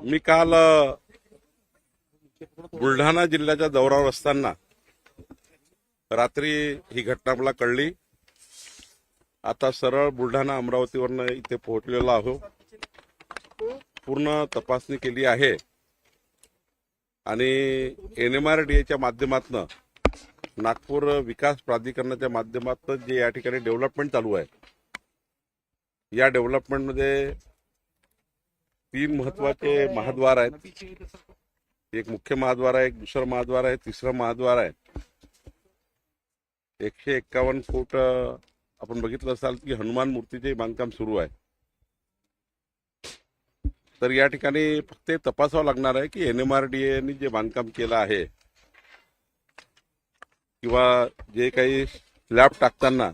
मी काल बुलढाणा जिल्ह्याच्या दौऱ्यावर असताना रात्री ही घटना मला कळली. आता सरळ बुलढाणा अमरावतीवरनं इथे पोहोचलेलो आहो. पूर्ण तपासणी केली आहे आणि NMRDAच्या माध्यमातून नागपूर विकास प्राधिकरणाच्या माध्यमातून जे या ठिकाणी डेव्हलपमेंट चालू आहे, या डेव्हलपमेंटमध्ये 3 महत्वाचे महाद्वार आहेत. एक मुख्य महाद्वार आहे, एक दुसरा महाद्वार आहे, तिसरा महाद्वार आहे. 151 फूट आपण बघितलं असाल की हनुमान मूर्तीचे बांधकाम सुरू आहे. तर या ठिकाणी फक्त तपासावं लागणार आहे की NMRDAने जे बांधकाम केलं आहे किंवा जे काही स्लॅब टाकताना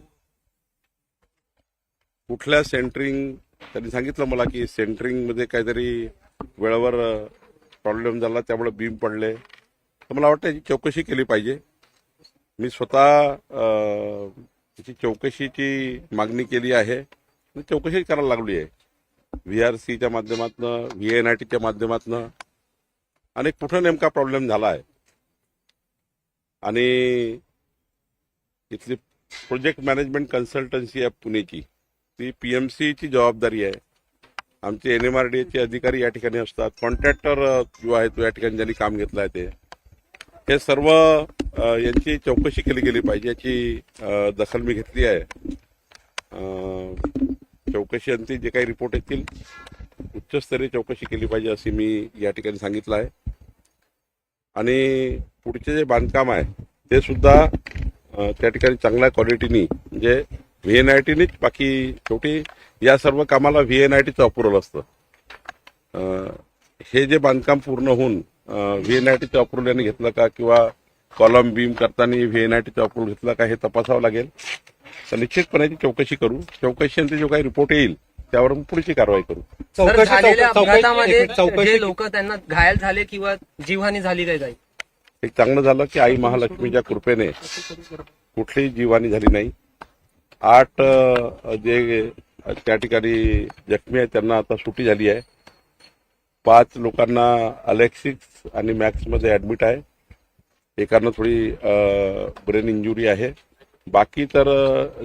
कुठल्या सेंटरिंग, त्यांनी सांगितलं मला की सेंटरिंग मध्ये काहीतरी वेळेवर प्रॉब्लेम झाला, त्यामुळे बीम पडले. तर मला वाटतं याची चौकशी केली पाहिजे. मी स्वतः त्याची चौकशीची मागणी केली आहे आणि चौकशी करायला लागली आहे VRCच्या माध्यमातून, VNITच्या माध्यमातून. आणि कुठं नेमका प्रॉब्लेम झाला आहे आणि इथली प्रोजेक्ट मॅनेजमेंट कन्सल्टन्सी आहे पुणेची, ती PMCची जबाबदारी आहे. आमचे NMRDAचे अधिकारी या ठिकाणी असतात. कॉन्ट्रॅक्टर जो आहे तो या ठिकाणी ज्यांनी काम घेतलं आहे ते, हे सर्व यांची चौकशी केली गेली पाहिजे. याची दखल मी घेतली आहे. चौकशी अंती जे काही रिपोर्ट येतील उच्चस्तरीय चौकशी केली पाहिजे असे मी या ठिकाणी सांगितलं आहे. आणि पुढचे जे बांधकाम आहे ते सुद्धा त्या ठिकाणी चांगल्या क्वालिटीनी, म्हणजे VNITनीच, बाकी शेवटी या सर्व कामाला VNITचं अप्रुव्हल असतं. हे जे बांधकाम पूर्ण होऊन VNITचं अप्रुव्हल यांनी घेतलं का किंवा कॉलम बीम करताना VNITचं अप्रुव्हल घेतलं का हे तपासावं लागेल. तर निश्चितपणे चौकशी करू. चौकशीनंतर जो काही रिपोर्ट येईल त्यावर पुढची कारवाई करू. झालेल्या अपघातामध्ये जे लोक त्यांना घायल झाले किंवा जीवहानी झाली काय काही? एक चांगलं झालं की आई महालक्ष्मीच्या कृपेने कुठलीही जीवहानी झाली नाही. 8 जे त्या ठिकाणी जखमी आहेत त्यांना आता सुटी झाली आहे. 5 लोकांना अलेक्सिस आणि मॅक्समध्ये ऍडमिट आहे. एकांना थोडी ब्रेन इंजुरी आहे. बाकी तर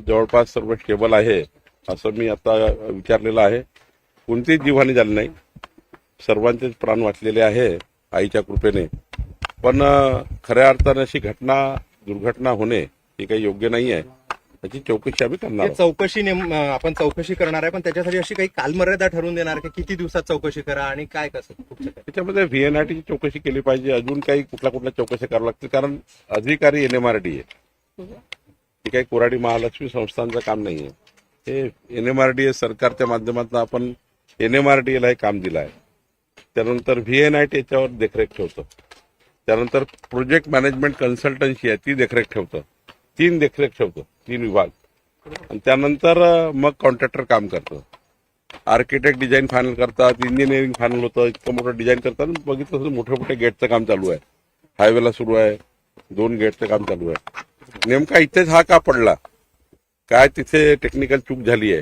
जवळपास सर्व स्टेबल आहे असं मी आता विचारलेलं आहे. कोणतीच जीवहानी झाली नाही. सर्वांचेच प्राण वाचलेले आहे आईच्या कृपेने. पण खऱ्या अर्थाने अशी दुर्घटना होणे हे काही योग्य नाही आहे. त्याची चौकशी आम्ही करणार आहोत. आपण चौकशी करणार आहे, पण त्याच्यासाठी अशी काही कालमर्यादा ठरवून देणार की किती दिवसात चौकशी करा आणि काय कसं? त्याच्यामध्ये VNITची चौकशी केली पाहिजे. अजून काही कुठल्या चौकशी करावं लागतील, कारण अधिकारी NMRDA, हे काही कोराडी महालक्ष्मी संस्थांचं काम नाहीये. हे NMRDA सरकारच्या माध्यमातून आपण NMRDAला हे काम दिलं आहे. त्यानंतर VNIT याच्यावर देखरेख ठेवतं. त्यानंतर प्रोजेक्ट मॅनेजमेंट कन्सल्टन्सी आहे ती देखरेख ठेवतं. 3 देखरेख ठेवतं, 3 विभाग. आणि त्यानंतर मग कॉन्ट्रॅक्टर काम करतं. आर्किटेक्ट डिझाईन फायनल करतात, इंजिनिअरिंग फायनल होतं. इतकं मोठं डिझाईन करतात. बघितलं तर मोठे गेटचं काम चालू आहे, हायवेला सुरू आहे. 2 गेटचं काम चालू आहे. नेमका इथेच हा का पडला, काय तिथे टेक्निकल चूक झाली आहे,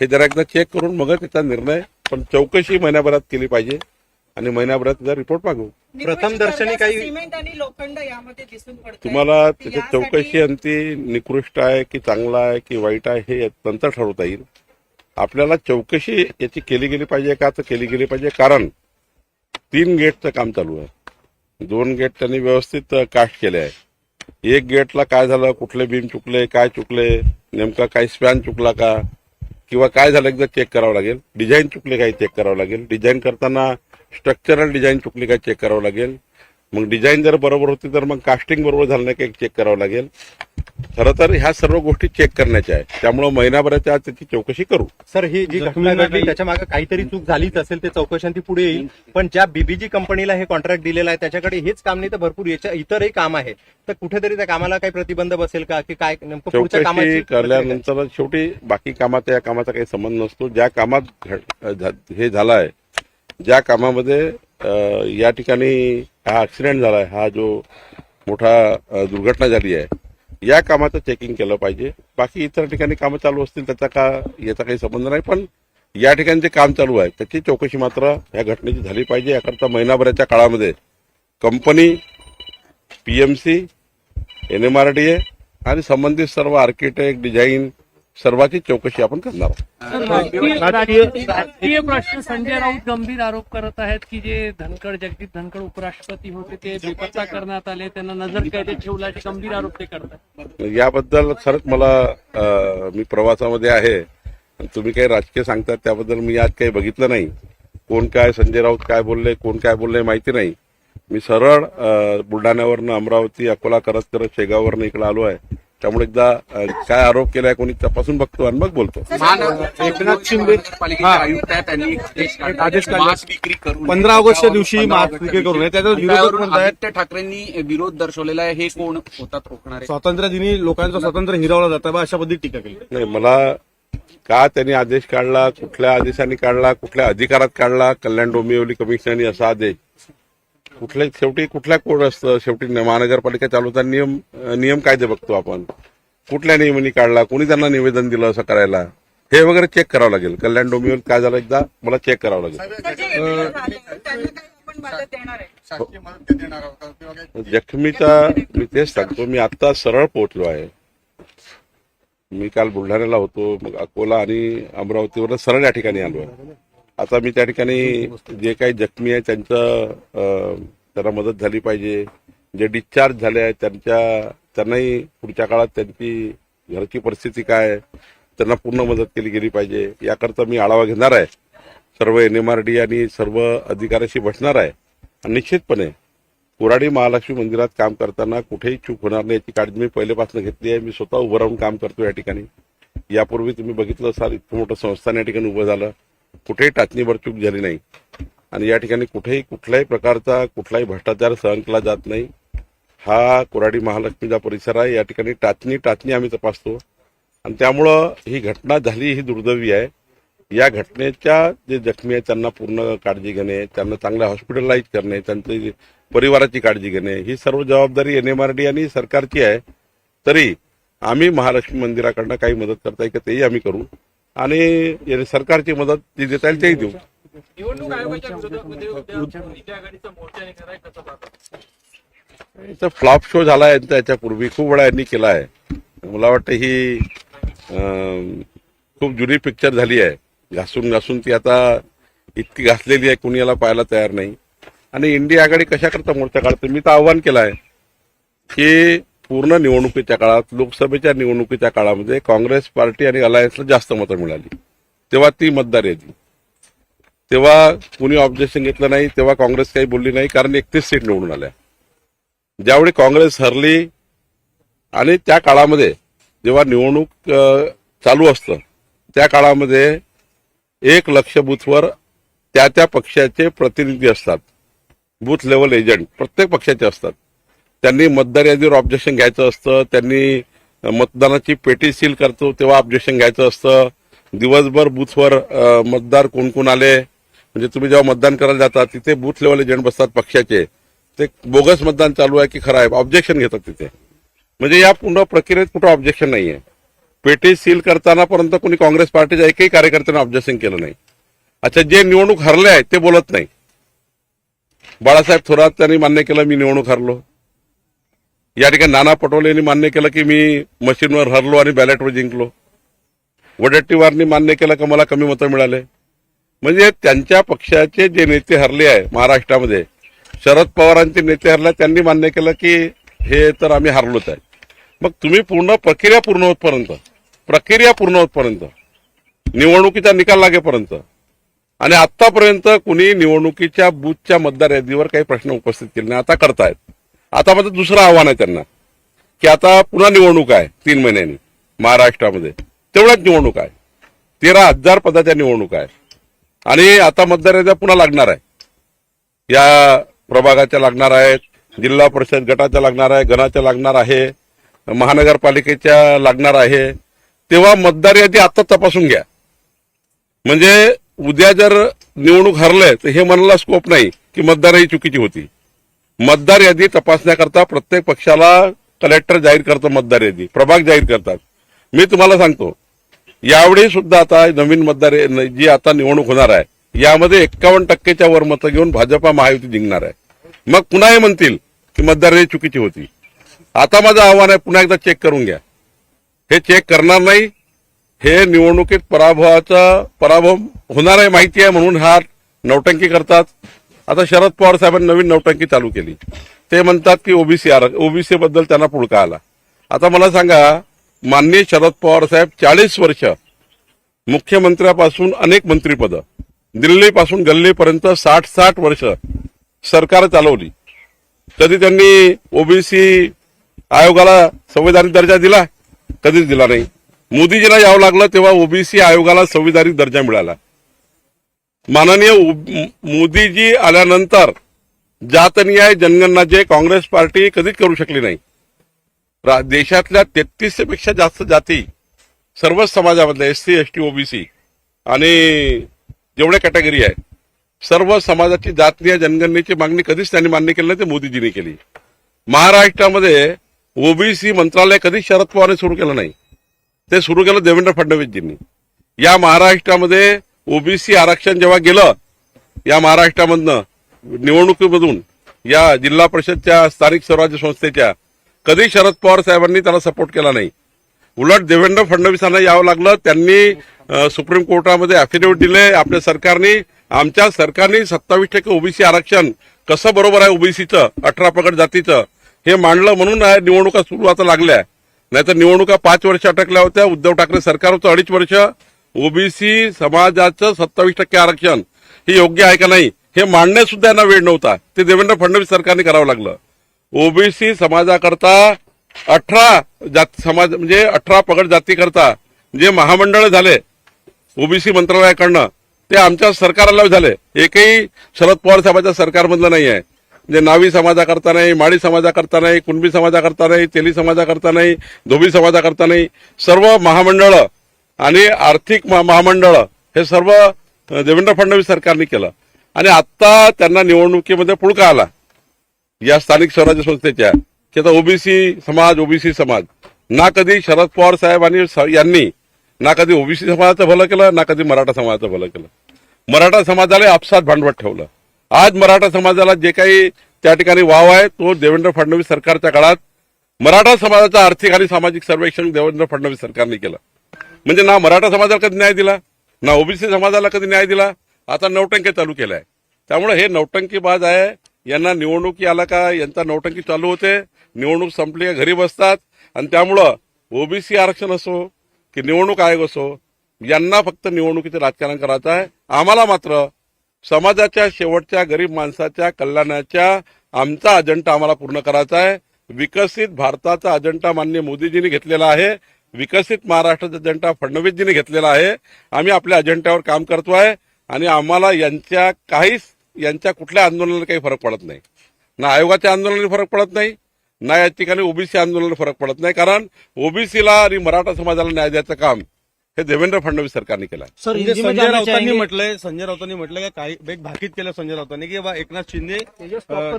हे जरा एकदा चेक करून मग त्याचा निर्णय. पण चौकशी महिन्याभरात केली पाहिजे आणि महिन्याभरात त्याचा रिपोर्ट मागू. प्रथम दर्शनी काही सिमेंट आणि लोखंड यामध्ये दिसून पडतं. तुम्हाला त्याची चौकशी अंती निकृष्ट आहे की चांगला आहे की वाईट आहे हे नंतर ठरवता येईल. आपल्याला चौकशी याची केली गेली पाहिजे का, तर केली गेली पाहिजे. कारण 3 गेटचं काम चालू आहे. 2 गेट त्यांनी व्यवस्थित कास्ट केले आहे. 1 गेटला काय झालं, कुठले बीम चुकले, काय चुकले, नेमका काही स्पॅन चुकला का किंवा काय झालं एकदा चेक करावं लागेल. डिझाईन चुकले काय चेक करावं लागेल. डिझाईन करताना स्ट्रक्चरल डिझाईन चुकली काय चेक करावं लागेल. मग डिझाईन जर बरोबर होती तर मग कास्टिंग बरोबर झालं नाही काही चेक करावं लागेल. खरं तर ह्या सर्व गोष्टी चेक करण्याच्या आहेत. त्यामुळे महिनाभराच्या आत त्याची चौकशी करू. सर, ही जी घटना घडली त्याच्या मागे काहीतरी चूक झालीच असेल, ते चौकशांती पुढे येईल. पण ज्या BBG कंपनीला हे कॉन्ट्रॅक्ट दिलेलं आहे त्याच्याकडे हेच काम नाही तर भरपूर इतरही काम आहे. तर कुठेतरी त्या कामाला काही प्रतिबंध बसेल का, की काय नेमकं पुढच्या चौकशी कामाची केल्यानंतर शेवटी बाकी कामाचा या कामाचा काही संबंध नसतो. ज्या कामात हे झालं आहे, ज्या कामामध्ये या ठिकाणी हा ऍक्सिडेंट झालाय, हा जो मोठा दुर्घटना झाली आहे, या कामाचं चेकिंग केलं पाहिजे. बाकी इतर ठिकाणी कामं चालू असतील त्याचा याचा काही संबंध नाही. पण या ठिकाणी जे काम चालू आहे त्याची चौकशी मात्र या घटनेची झाली पाहिजे. याकरता महिनाभराच्या काळामध्ये कंपनी, पीएमसी, NMRDA आणि संबंधित सर्व आर्किटेक्ट, डिझाईन सर्वांची चौकशी आपण करणार आहोत. राजकीय प्रश्न संजय राऊत गंभीर आरोप करत आहेत की जे जगदीप धनखड उपराष्ट्रपती होते ते बेपत्ता करण्यात आले, त्यांना नजर कैदेत ठेवल्याचे गंभीर आरोप ते करतात. याबद्दल खरंच मला मी प्रवासामध्ये आहे, तुम्ही काही राजकीय सांगतात त्याबद्दल मी आज काही बघितलं नाही. कोण काय, संजय राऊत काय बोलले, कोण काय बोलले माहिती नाही. मी सरळ बुलढाण्यावरनं अमरावती, अकोला करत करत शेगाववरनं इकडे आलो आहे. त्यामुळे एकदा काय आरोप केलाय कोणी तपासून बघतो आणि मग बोलतो. एकनाथ शिंदे आयुक्त आहेत, त्यांनी आदेश काढले मास्क विक्री करून 15 ऑगस्टच्या दिवशी मास्क विक्री करू नये, त्याचा विरोध म्हणतायत. आदित्य ठाकरेंनी विरोध दर्शवलेला आहे. हे कोण होतात रोखणारे? स्वातंत्र्य दिनी लोकांचं स्वातंत्र्य हिरावलं जातं बा, अशा पद्धती टीका केली. नाही, मला का त्यांनी आदेश काढला, कुठल्या आदेशाने काढला, कुठल्या अधिकारात काढला, कल्याण डोंबिवली कमिशनरनी असा आदेश, शेवटी कुठल्या कोड असतं, शेवटी महानगरपालिका चालवताना नियम कायदे बघतो आपण. कुठल्या नियमांनी काढला, कोणी त्यांना निवेदन दिलं असं करायला, हे वगैरे चेक करावं लागेल. कल्याण डोंबिवली काय झालं एकदा मला चेक करावं लागेल. जखमीचा मी तेच सांगतो, मी आता सरळ पोहोचलो आहे. मी काल बुलढाण्याला होतो, मग अकोला आणि अमरावतीवर सरळ या ठिकाणी आलो आहे. आता मी त्या ठिकाणी जे काही जखमी आहे त्यांना मदत झाली पाहिजे. जे डिस्चार्ज झाले आहेत त्यांनाही पुढच्या काळात त्यांची घरची परिस्थिती काय आहे त्यांना पूर्ण मदत केली गेली पाहिजे. याकरता मी आढावा घेणार आहे. सर्व NMRD आणि सर्व अधिकाऱ्याशी बसणार आहे. आणि निश्चितपणे कोराडी महालक्ष्मी मंदिरात काम करताना कुठेही चूक होणार नाही याची काळजी मी पहिल्यापासून घेतली आहे. मी स्वतः उभं राहून काम करतो या ठिकाणी. यापूर्वी तुम्ही बघितलं असाल, इतकं मोठं संस्थान या ठिकाणी उभं झालं, कुठेही टाचणीभर चूक झाली नाही. आणि या ठिकाणी कुठेही कुठल्याही प्रकारचा कुठलाही भ्रष्टाचार सहन केला जात नाही. हा कोराडी महालक्ष्मीचा परिसर आहे. या ठिकाणी टाचणी आम्ही तपासतो. आणि त्यामुळं ही घटना झाली ही दुर्दैवी आहे. या घटनेच्या जे जखमी आहेत त्यांना पूर्ण काळजी घेणे, त्यांना चांगल्या हॉस्पिटलाइज करणे, त्यांची परिवाराची काळजी घेणे, ही सर्व जबाबदारी NMRD आणि सरकारची आहे. तरी आम्ही महालक्ष्मी मंदिराकडनं काही मदत करता येईल का तेही आम्ही करू. आणि सरकारची मदत जी देता येईल तेही देऊ. निवडणूक आयोगाच्या विरोधामध्ये इंडिया आघाडीचा मोर्चा निघालाय, कसं पाहता? याचा फ्लॉप शो झाला आहे याच्यापूर्वी खूप वेळा यांनी केला आहे. मला वाटतं ही खूप जुनी पिक्चर झाली आहे. घासून घासून ती आता इतकी घासलेली आहे, कुणी याला पाहायला तयार नाही. आणि इंडिया आघाडी कशाकरता मोर्चा काढते? मी तर आव्हान केलं आहे की पूर्ण निवडणुकीच्या काळात, लोकसभेच्या निवडणुकीच्या काळामध्ये काँग्रेस पार्टी आणि अलायन्सला जास्त मतं मिळाली, तेव्हा ती मतदार यादी, तेव्हा कुणी ऑब्जेक्शन घेतलं नाही, तेव्हा काँग्रेस काही बोलली नाही, कारण 31 सीट निवडून आल्या. ज्यावेळी काँग्रेस हरली आणि त्या काळामध्ये जेव्हा निवडणूक चालू असतं त्या काळामध्ये 1 लक्ष बूथवर त्या पक्षाचे प्रतिनिधी असतात, बूथ लेवल एजंट प्रत्येक पक्षाचे असतात. त्यांनी मतदार यादीवर ऑब्जेक्शन घ्यायचं असतं, त्यांनी मतदानाची पेटी सील करतो तेव्हा ऑब्जेक्शन घ्यायचं असतं. दिवसभर बूथवर मतदार कोण कोण आले, म्हणजे तुम्ही जेव्हा मतदान करायला जाता तिथे बूथ लेवल एजंट बसतात पक्षाचे, ते बोगस मतदान चालू आहे की खरं आहे ऑब्जेक्शन घेतात तिथे. म्हणजे या पूर्ण प्रक्रियेत कुठं ऑब्जेक्शन नाहीये. पेटी सील करताना पर्यंत कोणी काँग्रेस पार्टीच्या एकही कार्यकर्त्याने ऑब्जेक्शन केलं नाही. अच्छा, जे निवडणूक हरले आहेत ते बोलत नाही. बाळासाहेब थोरात यांनी मान्य केलं मी निवडणूक हरलो. या ठिकाणी नाना पटोले यांनी मान्य केलं की मी मशीनवर हरलो आणि बॅलेटवर जिंकलो. वडेट्टीवारनी मान्य केलं की मला कमी मतं मिळाले. म्हणजे त्यांच्या पक्षाचे जे नेते हरले आहे महाराष्ट्रामध्ये, शरद पवारांचे नेते हरले, त्यांनी मान्य केलं की हे तर आम्ही हरलोच आहे. मग तुम्ही पूर्ण प्रक्रिया पूर्ण होतपर्यंत निवडणुकीचा निकाल लागेपर्यंत आणि आतापर्यंत कुणी निवडणुकीच्या बूथच्या मतदार यादीवर काही प्रश्न उपस्थित केले नाही. आता करतायत. आता मात्र दुसरं आव्हान आहे त्यांना की आता पुन्हा निवडणूक आहे 3 महिन्यांनी महाराष्ट्रामध्ये, तेवढ्याच निवडणूक आहे, 13,000 पदाच्या निवडणूक आहे. आणि आता मतदार याद्या पुन्हा लागणार आहे. या प्रभागाच्या लागणार आहेत, जिल्हा परिषद गटाच्या लागणार आहे, गणाच्या लागणार आहे, महानगरपालिकेच्या लागणार आहे. तेव्हा मतदार यादी आता तपासून घ्या. म्हणजे उद्या जर निवडणूक हरले तर हे म्हणायला स्कोप नाही की मतदार ही चुकीची होती. मतदार यादी तपासण्याकरता प्रत्येक पक्षाला कलेक्टर जाहीर करतो, मतदार यादी प्रभाग जाहीर करतात. मी तुम्हाला सांगतो यावेळी सुद्धा आता नवीन मतदार जी आता निवडणूक होणार आहे यामध्ये 51% वर मतं घेऊन भाजपा महायुती जिंकणार आहे। मग पुन्हा हे म्हणतील की मतदार चुकीची होती। आता माझं आव्हान आहे, पुन्हा एकदा चेक करून घ्या। हे चेक करणार नाही, हे निवडणुकीत पराभव होणार आहे माहिती आहे म्हणून हा नौटंकी करतात। आता शरद पवार साहेबांनी नवीन नौटंकी चालू केली, ते म्हणतात की ओबीसी बद्दल त्यांना पुळका आला। आता मला सांगा, माननीय शरद पवार साहेब 40 वर्ष मुख्यमंत्र्यापासून अनेक मंत्रीपद, दिल्लीपासून गल्लीपर्यंत 60 वर्ष सरकार चालवली, कधी त्यांनी ओबीसी आयोगाला संवैधानिक दर्जा दिला? कधीच दिला नाही। मोदीजीला यावं लागलं तेव्हा ओबीसी आयोगाला संवैधानिक दर्जा मिळाला। माननीय मोदीजी आल्यानंतर जातन्याय जनगणना जे काँग्रेस पार्टी कधीच करू शकली नाही। देशातल्या 33 पेक्षा जास्त जाती सर्वच समाजामधल्या एससी एसटी ओबीसी आणि जेवढ्या कॅटेगरी आहे सर्व समाजाची जातीय जनगणनेची मागणी कधीच त्यांनी मान्य केली नाही, ते मोदीजींनी केली। महाराष्ट्रामध्ये ओबीसी मंत्रालय कधीच शरद पवारने सुरू केलं नाही, ते सुरू केलं देवेंद्र फडणवीसजींनी। या महाराष्ट्रामध्ये ओबीसी आरक्षण जेव्हा गेलं, या महाराष्ट्रामधनं निवडणुकीमधून या जिल्हा परिषदच्या स्थानिक स्वराज्य संस्थेच्या, कधी शरद पवार साहेबांनी त्याला सपोर्ट केला नाही। उलट देवेंद्र फडणवीसांना यावं लागलं, त्यांनी सुप्रीम कोर्टामध्ये अफिडेव्हिट दिले आपल्या सरकारने, आमच्या सरकारने 27% ओबीसी आरक्षण कसं बरोबर आहे ओबीसीचं 18 पगड जातीचं हे मांडलं, म्हणून निवडणुका सुरू आता लागल्या। नाहीतर निवडणुका 5 वर्ष अटकल्या होत्या। उद्धव ठाकरे सरकार होतं 2.5 वर्ष। ओबीसी समाजाचं 27% आरक्षण हे योग्य आहे का नाही हे मांडण्यास सुद्धा यांना वेळ नव्हता, ते देवेंद्र फडणवीस सरकारने करावं लागलं। ओबीसी समाजाकरता 18 जात समाज म्हणजे 18 पगड जातीकरता जे महामंडळ झाले ओबीसी मंत्रालयाकडनं ते आमच्या सरकारला झाले, एकही शरद पवार साहेबांच्या सरकारमधलं नाही आहे। म्हणजे नावी समाजाकरता नाही, माळी समाजाकरता नाही, कुणबी समाजाकरता नाही, तेली समाजाकरता नाही, धोबी समाजाकरता नाही, सर्व महामंडळ आणि आर्थिक महामंडळ हे सर्व देवेंद्र फडणवीस सरकारने केलं। आणि आता त्यांना निवडणुकीमध्ये पुळका आला या स्थानिक स्वराज्य संस्थेच्या की आता ओबीसी समाज ना कधी शरद पवार साहेब यांनी ना कधी ओबीसी समाजाचं भलं केलं, ना कधी मराठा समाजाचं भलं केलं। मराठा समाजाला आपसात भांडवत ठेवलं। आज मराठा समाजाला जे काही त्या ठिकाणी वाव आहे तो देवेंद्र फडणवीस सरकारच्या काळात मराठा समाजाचं आर्थिक आणि सामाजिक सर्वेक्षण देवेंद्र फडणवीस सरकारने केलं। म्हणजे ना मराठा समाजाला कधी न्याय दिला, ना ओबीसी समाजाला कधी न्याय दिला, आता नौटंकी चालू केलाय। त्यामुळे हे नौटंकीबाज आहे, यांना निवडणुकी आला का यांचा नौटंकी चालू होते, निवडणूक संपली घरी बसतात। आणि त्यामुळं ओबीसी आरक्षण असो की निवडणूक आयोग असो, यांना फक्त निवडणुकीचं राजकारण करायचं आहे। आम्हाला मात्र समाजाच्या शेवटच्या गरीब माणसाच्या कल्याणाच्या आमचा अजेंडा आम्हाला पूर्ण करायचा आहे। विकसित भारताचा अजेंडा माननीय मोदीजींनी घेतलेला आहे, विकसित महाराष्ट्राचा अजेंडा फडणवीसजींनी घेतलेला आहे। आम्ही आपल्या अजेंड्यावर काम करतोय आणि आम्हाला यांच्या कुठल्या आंदोलनाला काही फरक पडत नाही, ना आयोगाच्या आंदोलनाला फरक पडत नाही, ना या ठिकाणी ओबीसी आंदोलनाला फरक पडत नाही। कारण ओबीसीला आणि मराठा समाजाला न्याय द्यायचं काम हे देवेंद्र फडणवीस सरकारने केलं। म्हणजे संजय राऊतांनी म्हटलंय का काही एक भाकीत केलं संजय राऊतांनी की एकनाथ शिंदे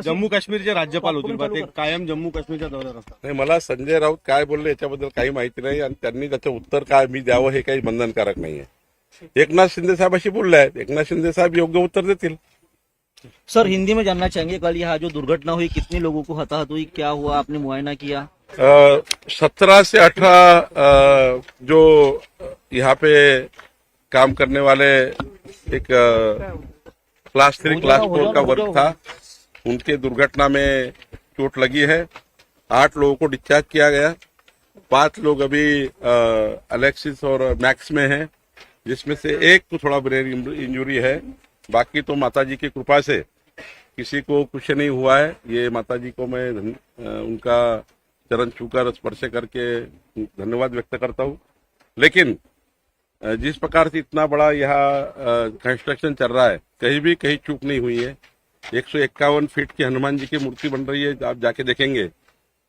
जम्मू काश्मीरचे राज्यपाल होतील, ते कायम जम्मू काश्मीरच्या दौऱ्यावर असतात। नाही, मला संजय राऊत काय बोलले याच्याबद्दल काही माहिती नाही आणि त्यांनी त्याचं उत्तर काय मी द्यावं हे काही बंधनकारक नाहीये। एकनाथ शिंदे साहेबाशी बोलले आहेत, एकनाथ शिंदे साहेब योग्य उत्तर देतील। सर हिंदी में जानना चाहेंगे, कल यहाँ जो दुर्घटना हुई कितने लोगों को हताहत हुई, क्या हुआ, आपने मुआयना किया? 17 से 18 जो यहाँ पे काम करने वाले एक क्लास 3 क्लास 4 का वर्ग था, उनके दुर्घटना में चोट लगी है। 8 लोगों को डिस्चार्ज किया गया, 5 लोग अभी अलेक्सिस और मैक्स में हैं, जिसमें से एक को थोड़ा ब्रेन इंजुरी है। बाकी तो माताजी की कृपा से किसी को कुछ नहीं हुआ है। ये माताजी को मैं उनका चरण छूकर स्पर्श करके धन्यवाद व्यक्त करता हूँ। लेकिन जिस प्रकार से इतना बड़ा यहाँ कंस्ट्रक्शन चल रहा है, कहीं चूक नहीं हुई है। 151 फीट की हनुमान जी की मूर्ति बन रही है, आप जाके देखेंगे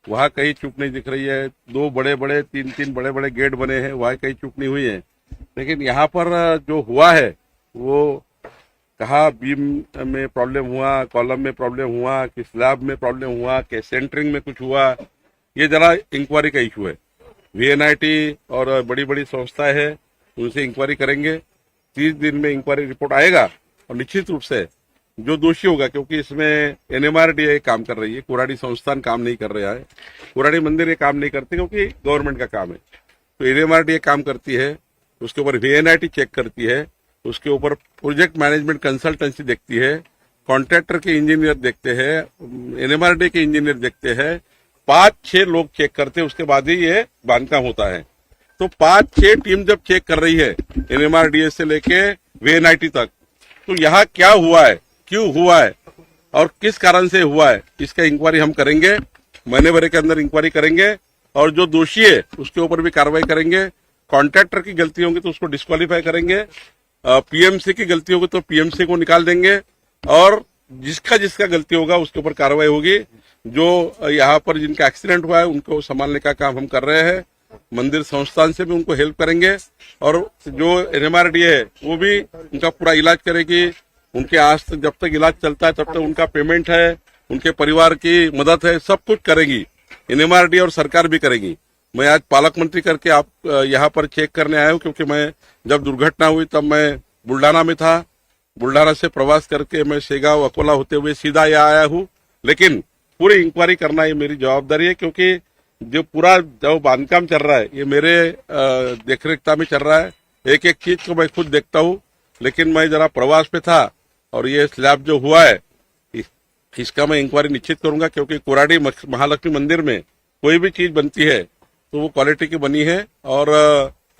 वहाँ कहीं चूक नहीं दिख रही है। 2 बड़े-बड़े 3 बड़े-बड़े गेट बने हैं, वहाँ कहीं चूक नहीं हुई है। लेकिन यहाँ पर जो हुआ है वो कहाँ बीम में प्रॉब्लम हुआ, कॉलम में प्रॉब्लम हुआ, कि स्लैब में प्रॉब्लम हुआ, कि सेंटरिंग में कुछ हुआ, ये जरा इंक्वायरी का इशू है। वीएनआईटी और बड़ी बड़ी संस्थाएं है, उनसे इंक्वायरी करेंगे। 30 दिन में इंक्वायरी रिपोर्ट आएगा और निश्चित रूप से जो दोषी होगा, क्योंकि इसमें एनएमआरडीए काम कर रही है, कुराड़ी संस्थान काम नहीं कर रहा है, कुराड़ी मंदिर ये काम नहीं करते क्योंकि गवर्नमेंट का काम है। तो एनएमआरडीए काम करती है, उसके ऊपर वीएनआईटी चेक करती है, उसके ऊपर प्रोजेक्ट मैनेजमेंट कंसल्टेंसी देखती है, कॉन्ट्रैक्टर के इंजीनियर देखते हैं, एनएमआरडीए के इंजीनियर देखते हैं, 5-6 लोग चेक करते हैं, उसके बाद ही ये बांधकाम होता है। तो 5-6 टीम जब चेक कर रही है एनएमआरडीए से लेके वीएनआईटी तक, तो यहाँ क्या हुआ है, क्यों हुआ है और किस कारण से हुआ है, इसका इंक्वायरी हम करेंगे। महीने भर के अंदर इंक्वायरी करेंगे और जो दोषी है उसके ऊपर भी कार्रवाई करेंगे। कॉन्ट्रैक्टर की गलती होगी तो उसको डिस्क्वालीफाई करेंगे, पीएमसी की गलती होगी तो पीएमसी को निकाल देंगे और जिसका गलती होगा उसके ऊपर कार्रवाई होगी। जो यहाँ पर जिनका एक्सीडेंट हुआ है उनको संभालने का काम हम कर रहे हैं। मंदिर संस्थान से भी उनको हेल्प करेंगे और जो एनएमआरडीए है वो भी उनका पूरा इलाज करेगी। उनके आज तक जब तक इलाज चलता है तब तक उनका पेमेंट है, उनके परिवार की मदद है, सब कुछ करेगी एनएमआरडीए और सरकार भी करेगी। मैं आज पालक मंत्री करके आप यहाँ पर चेक करने आया हूँ, क्योंकि मैं जब दुर्घटना हुई तब मैं बुल्डाना में था। बुल्डाना से प्रवास करके मैं शेगांव अकोला होते हुए सीधा यहाँ आया हूँ, लेकिन पूरी इंक्वायरी करना ये मेरी जवाबदारी है, क्योंकि जो पूरा जो बांधकाम चल रहा है ये मेरे देखरेखता में चल रहा है। एक एक चीज को मैं खुद देखता हूँ, लेकिन मैं जरा प्रवास पे था और ये स्लैब जो हुआ है इसका मैं इंक्वायरी निश्चित करूंगा, क्योंकि कुराड़ी महालक्ष्मी मंदिर में कोई भी चीज बनती है तो वो क्वालिटी की बनी है और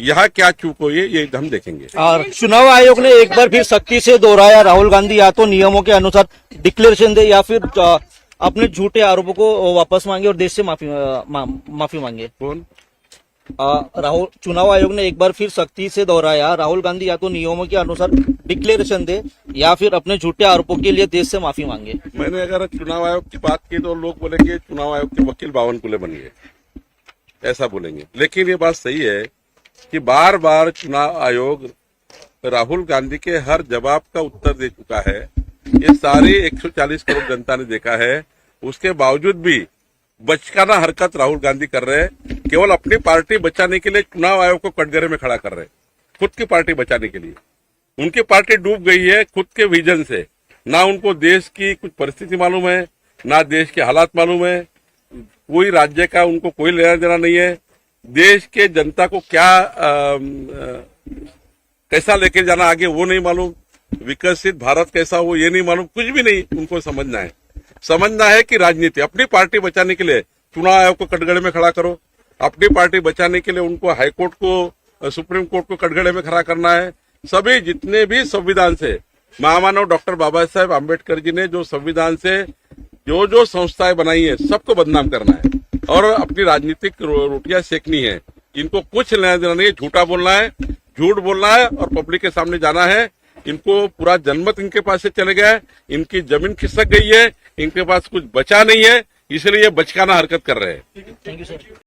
यहाँ क्या चूक हुई है ये हम देखेंगे। और चुनाव आयोग ने एक बार फिर सख्ती से दोहराया, राहुल गांधी या तो नियमों के अनुसार डिक्लेरेशन दे या फिर अपने झूठे आरोपों को वापस मांगे और देश से माफी मांगे। कौन? राहुल चुनाव आयोग ने एक बार फिर सख्ती से दोहराया, राहुल गांधी या तो नियमों के अनुसार डिक्लेरेशन दे या फिर अपने झूठे आरोपों के लिए देश से माफी मांगे। मैंने अगर चुनाव आयोग की बात की तो लोग बोलेंगे चुनाव आयोग के वकील बावनकुले बन गए, ऐसा बोलेंगे। लेकिन ये बात सही है कि बार बार चुनाव आयोग राहुल गांधी के हर जवाब का उत्तर दे चुका है। ये सारी 140 करोड़ जनता ने देखा है, उसके बावजूद भी बचकाना हरकत राहुल गांधी कर रहे हैं। केवल अपनी पार्टी बचाने के लिए चुनाव आयोग को कटघरे में खड़ा कर रहे हैं, खुद की पार्टी बचाने के लिए। उनकी पार्टी डूब गई है खुद के विजन से। ना उनको देश की कुछ परिस्थिति मालूम है, ना देश के हालात मालूम है, कोई राज्य का उनको कोई लेना देना नहीं है। देश के जनता को क्या कैसा लेके जाना आगे वो नहीं मालूम, विकसित भारत कैसा हो ये नहीं मालूम, कुछ भी नहीं उनको समझना है। समझना है कि राजनीति अपनी पार्टी बचाने के लिए चुनाव आयोग को कटघरे में खड़ा करो, अपनी पार्टी बचाने के लिए उनको हाईकोर्ट को सुप्रीम कोर्ट को कटघरे में खड़ा करना है। सभी जितने भी संविधान से महामानव डॉक्टर बाबा साहेब आम्बेडकर जी ने जो संविधान से जो जो संस्थाएं बनाई है सबको बदनाम करना है और अपनी राजनीतिक रोटियां सेकनी है। इनको कुछ लेना देना नहीं है, झूठा बोलना है, झूठ बोलना है और पब्लिक के सामने जाना है। इनको पूरा जनमत इनके पास से चले गया है, इनकी जमीन खिसक गई है, इनके पास कुछ बचा नहीं है, इसलिए ये बचकाना हरकत कर रहे हैं। Thank you sir.